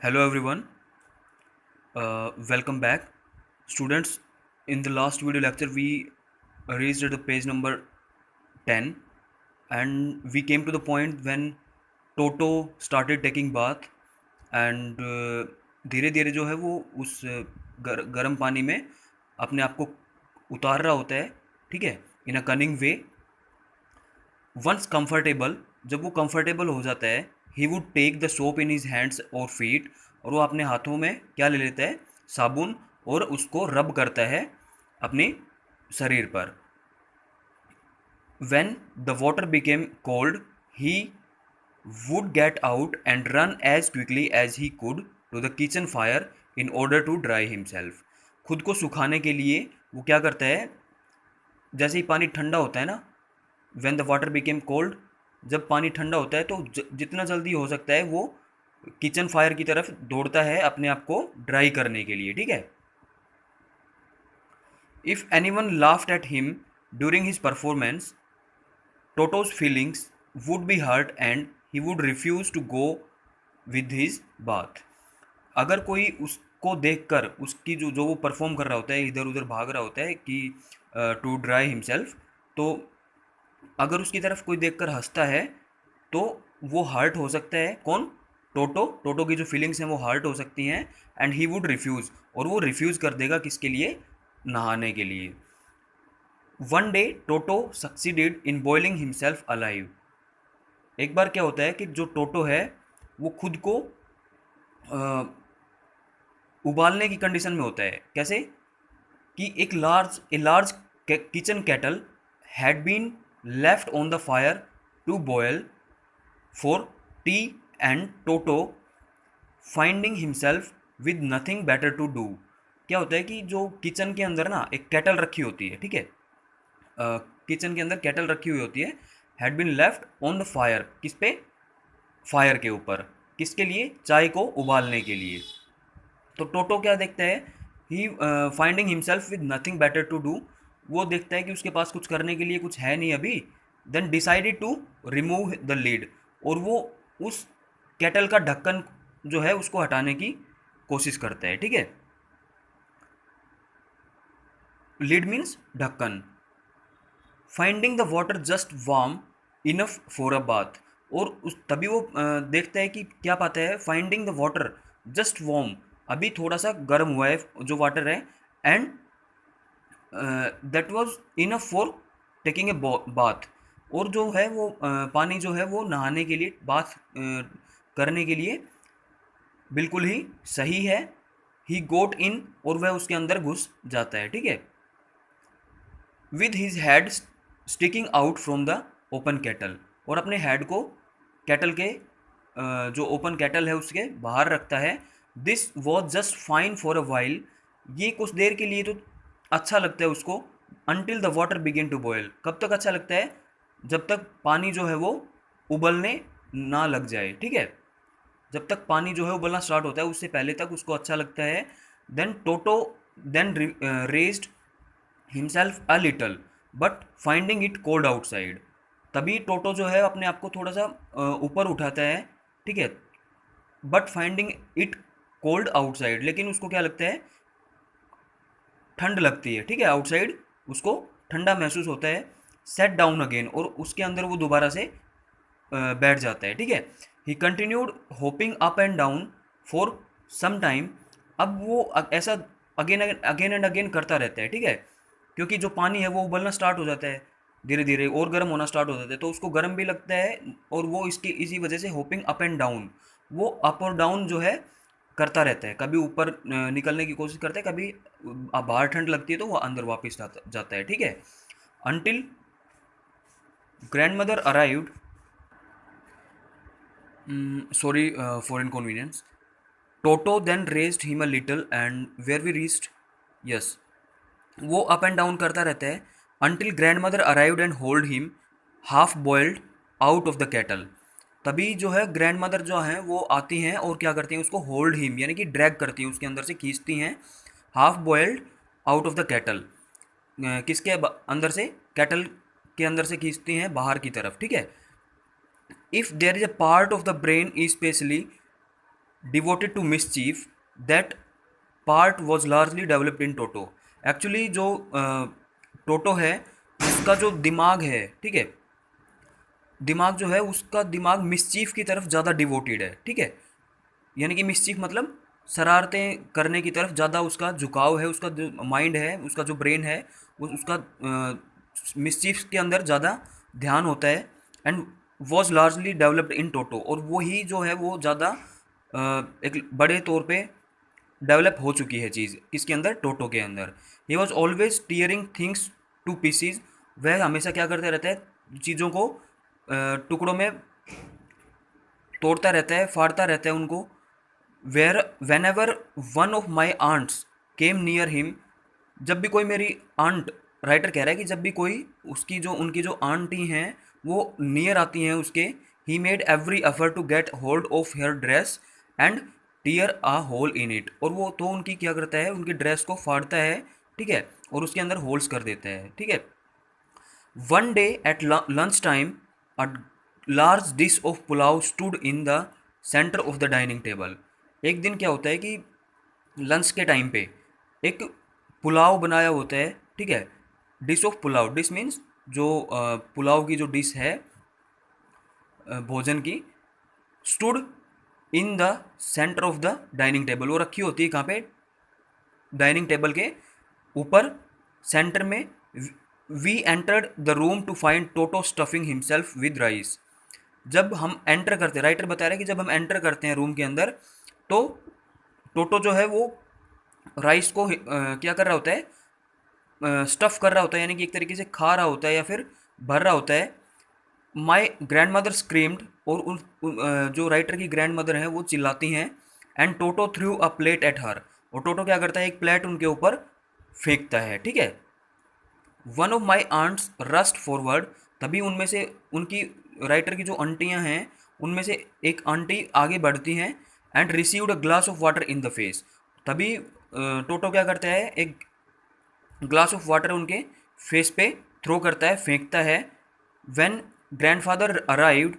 Hello everyone, welcome back. Students, in the last video lecture we reached at the page number 10 and we came to the point when Toto started taking bath and धीरे धीरे जो है वो उस गर्म पानी में अपने आप को उतार रहा होता है, ठीक है, in a cunning way. Once comfortable, जब वो कंफर्टेबल हो जाता है, he would take the soap in his hands और फीट, और वो अपने हाथों में क्या ले लेता है, साबुन, और उसको रब करता है अपने शरीर पर। When the water became cold he would get out and run as quickly as he could to the kitchen fire in order to dry himself। खुद को सुखाने के लिए वो क्या करता है, जैसे ही पानी ठंडा होता है ना, when the water became cold, जब पानी ठंडा होता है तो जितना जल्दी हो सकता है वो किचन फायर की तरफ दौड़ता है अपने आप को ड्राई करने के लिए, ठीक है। If anyone laughed at him during his performance, Toto's feelings would be hurt and he would refuse to go with his bath. अगर कोई उसको देखकर, उसकी जो जो वो परफॉर्म कर रहा होता है, इधर उधर भाग रहा होता है कि टू ड्राई हिमसेल्फ, तो अगर उसकी तरफ कोई देखकर हंसता है तो वो हर्ट हो सकता है। कौन? टोटो। टोटो की जो फीलिंग्स हैं वो हर्ट हो सकती हैं एंड ही वुड रिफ्यूज़, और वो रिफ्यूज़ कर देगा किसके लिए? नहाने के लिए। One day toto succeeded in boiling himself alive. एक बार क्या होता है कि जो टोटो है वो खुद को अ, उबालने की कंडीशन में होता है। कैसे? कि एक large kitchen kettle had been left on the fire to boil for tea, and Toto finding himself with nothing better to do. क्या होता है कि जो किचन के अंदर ना एक कैटल रखी होती है, ठीक है, किचन के अंदर कैटल रखी हुई होती है, had been left on the fire, किस पे? फायर के ऊपर। किसके लिए? चाय को उबालने के लिए। तो टोटो क्या देखता है, he finding himself with nothing better to do, वो देखता है कि उसके पास कुछ करने के लिए कुछ है नहीं अभी। Then decided to remove the lid, और वो उस केटल का ढक्कन जो है उसको हटाने की कोशिश करता है, ठीक है। लीड मीन्स ढक्कन। Finding the water just warm enough for a bath, और उस तभी वो देखता है कि क्या पाता है, finding the water just warm, अभी थोड़ा सा गर्म हुआ है जो वाटर है, and that was enough for taking a bath, और जो है वो पानी जो है वो नहाने के लिए, बाथ करने के लिए बिल्कुल ही सही है। ही गोट इन, और वह उसके अंदर घुस जाता है, ठीक है, with his head sticking out from the open cattle, और अपने हेड को कैटल के जो ओपन कैटल है उसके बाहर रखता है। This was just fine for a while, ये कुछ देर के लिए तो अच्छा लगता है उसको। Until the water begin to boil, कब तक अच्छा लगता है? जब तक पानी जो है वो उबलने ना लग जाए, ठीक है। जब तक पानी जो है उबलना स्टार्ट होता है उससे पहले तक उसको अच्छा लगता है। Then Toto then raised himself a little but finding it cold outside, तभी टोटो जो है अपने आप को थोड़ा सा ऊपर उठाता है, ठीक है, but finding it cold outside, लेकिन उसको क्या लगता है? ठंड लगती है, ठीक है, आउटसाइड उसको ठंडा महसूस होता है। सेट डाउन अगेन, और उसके अंदर वो दोबारा से बैठ जाता है, ठीक है। He continued hopping up and down for some time, अब वो ऐसा अगेन अगेन एंड अगेन करता रहता है, ठीक है, क्योंकि जो पानी है वो उबलना स्टार्ट हो जाता है, धीरे धीरे और गर्म होना स्टार्ट हो जाता है, तो उसको गर्म भी लगता है, और वो इसकी इसी वजह से होपिंग अप एंड डाउन, वो अप और डाउन जो है करता रहता है। कभी ऊपर निकलने की कोशिश करता है, कभी बाहर ठंड लगती है तो वो अंदर वापस जाता है, ठीक है। Until grand mother arrived, sorry for inconvenience. Toto then raised him a little and where we reached, yes, वो अप एंड डाउन करता रहता है until grandmother arrived and hold him half boiled out of the kettle। तभी जो है grand mother जो है वो आती हैं और क्या करती हैं, उसको होल्ड हिम यानी कि ड्रैग करती हैं, उसके अंदर से खींचती हैं, half boiled out of the cattle, किसके अंदर से? कैटल के अंदर से खींचती हैं बाहर की तरफ, ठीक है। If there is a part of the brain specially devoted to mischief. That part was largely developed in Toto. Actually जो टोटो है उसका जो दिमाग है, ठीक है, दिमाग जो है उसका दिमाग मिसचीफ की तरफ ज़्यादा डिवोटेड है, ठीक है, यानी कि मिसचीफ मतलब शरारतें करने की तरफ ज़्यादा उसका झुकाव है, उसका जो माइंड है, उसका जो ब्रेन है, वो उसका मिसचीफ के अंदर ज़्यादा ध्यान होता है. And was largely developed in Toto, और वही जो है वो ज़्यादा एक बड़े तौर पे डेवलप हो चुकी है चीज़ इसके अंदर, टोटो के अंदर. He was always tearing things to pieces. वह हमेशा क्या करते रहता है, चीज़ों को टुकड़ों में तोड़ता रहता है, फाड़ता रहता है उनको. Where whenever one of my aunts came near him. जब भी कोई मेरी आंट, राइटर कह रहा है कि जब भी कोई उसकी जो उनकी जो आंटी हैं वो नियर आती हैं उसके, he made every effort to get hold of her dress and tear a hole in it. और वो तो उनकी क्या करता है, उनकी ड्रेस को फाड़ता है, ठीक है, और उसके अंदर होल्स कर देता है, ठीक है. One day at lunch time, a large dish of pulao stood in the center of the dining table. एक दिन क्या होता है कि लंच के टाइम पे एक पुलाव बनाया होता है, ठीक है, dish of pulao. Dish means जो पुलाव की जो डिश है, भोजन की. Stood in the centre of the dining table, वो रखी होती है कहाँ पे, डाइनिंग टेबल के ऊपर सेंटर में. We entered the room to find Toto stuffing himself with rice. जब हम एंटर करते, राइटर बता रहे हैं कि जब हम एंटर करते हैं रूम के अंदर, तो टोटो जो है वो राइस को क्या कर रहा होता है, स्टफ़ कर रहा होता है, यानी कि एक तरीके से खा रहा होता है या फिर भर रहा होता है. माई ग्रैंड मदर स्क्रीम्ड, और जो राइटर की ग्रैंड मदर हैं वो चिल्लाती हैं. And Toto through a plate at her, और टोटो क्या करता है, एक प्लेट उनके ऊपर फेंकता है, ठीक है. One of my aunts rushed forward. तभी उनमें से उनकी, राइटर की जो आंटियां हैं उनमें से एक आंटी आगे बढ़ती हैं. And received a glass of water in the face. तभी टोटो क्या करता है, एक ग्लास ऑफ वाटर उनके फेस पे थ्रो करता है, फेंकता है. When grandfather arrived,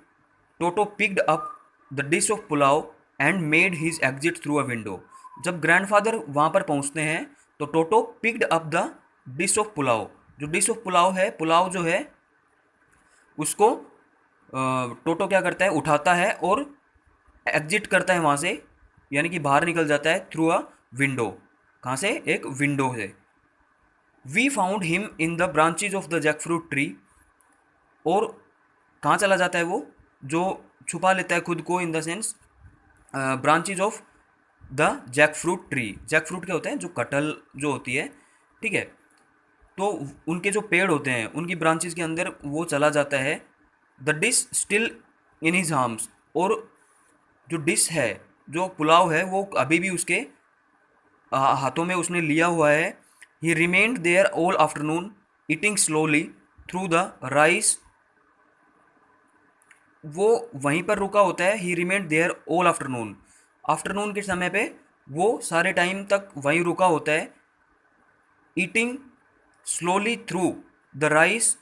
Toto picked up the dish of pulao and made his exit through a window. जब ग्रैंडफादर वहाँ पर पहुँचते हैं तो Toto picked up the dish of pulao. जो डिश ऑफ पुलाव है, पुलाव जो है उसको टोटो क्या करता है, उठाता है और एग्जिट करता है वहाँ से, यानी कि बाहर निकल जाता है थ्रू अ विंडो. कहाँ से, एक विंडो से. We found him in the branches of the jackfruit tree. और कहाँ चला जाता है वो, जो छुपा लेता है खुद को, in the dense branches of the jackfruit tree. Jackfruit क्या होते हैं, जो कटहल जो होती है, ठीक है, तो उनके जो पेड़ होते हैं उनकी ब्रांचेस के अंदर वो चला जाता है. The dish still in his arms. और जो डिश है, जो पुलाव है, वो अभी भी उसके हाथों में उसने लिया हुआ है. He remained there all afternoon eating slowly through the rice. वो वहीं पर रुका होता है. He remained there all afternoon. Afternoon के समय पे वो सारे टाइम तक वहीं रुका होता है. Eating slowly through the rice,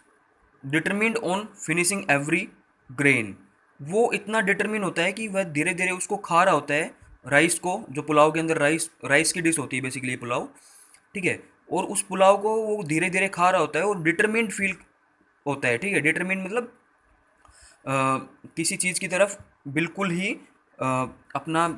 determined on finishing every grain. वो इतना डिटरमिन होता है कि वह धीरे धीरे उसको खा रहा होता है, राइस को, जो पुलाव के अंदर राइस की डिश होती है बेसिकली पुलाव, ठीक है, और उस पुलाव को वो धीरे धीरे खा रहा होता है और डिटरमिन्ड फील होता है, ठीक है. डिटरमिन मतलब किसी चीज़ की तरफ बिल्कुल ही अपना,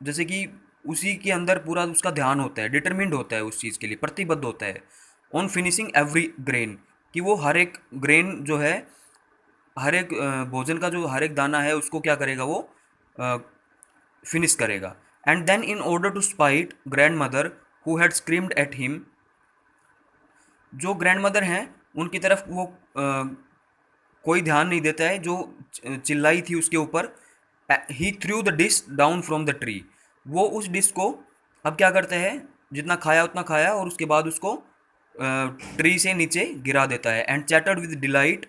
जैसे कि उसी के अंदर पूरा उसका ध्यान होता है, डिटरमिन्ड होता है उस चीज़ के लिए, प्रतिबद्ध होता है. ऑन फिनिशिंग एवरी ग्रेन, कि वो हर एक ग्रेन जो है, हर एक भोजन का जो हर एक दाना है उसको क्या करेगा, वो फिनिश करेगा. And then in order to spite grandmother who had screamed at him. जो ग्रैंड मदर हैं उनकी तरफ वो कोई ध्यान नहीं देता है, जो चिल्लाई थी उसके ऊपर. He threw the dish down from the tree. वो उस डिश को अब क्या करता है, जितना खाया उतना खाया और उसके बाद उसको ट्री से नीचे गिरा देता है. And chattered with delight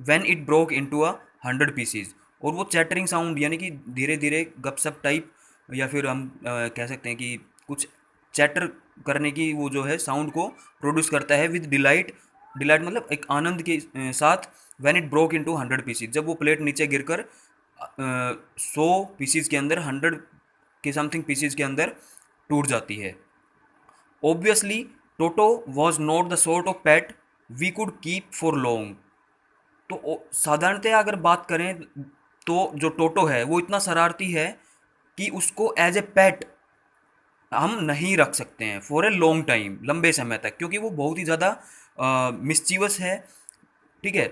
when it broke into 100 pieces. और वो चैटरिंग साउंड, यानी कि धीरे धीरे गपशप टाइप, या फिर हम कह सकते हैं कि कुछ चैटर करने की वो जो है साउंड को प्रोड्यूस करता है विद डिलाइट. डिलाइट मतलब एक आनंद के साथ. When it broke into 100 pieces, जब वो प्लेट नीचे गिरकर 100 पीसीज के अंदर 100 के समथिंग पीसीज के अंदर टूट जाती है। Obviously Toto was not the sort of pet we could keep for long. तो साधारणतः अगर बात करें तो जो टोटो है वो इतना शरारती है कि उसको एज ए पेट हम नहीं रख सकते हैं फॉर ए लॉन्ग टाइम, लंबे समय तक, क्योंकि वो बहुत ही ज़्यादा मिस्चीवस है, ठीक है,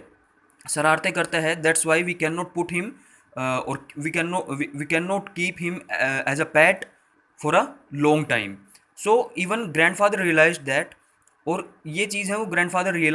शरारतें करता है। That's why we can not put him और we can not keep him as a pet for a long time. So even grandfather realize that, और ये चीज़ है वो ग्रैंडफादर रियलाइज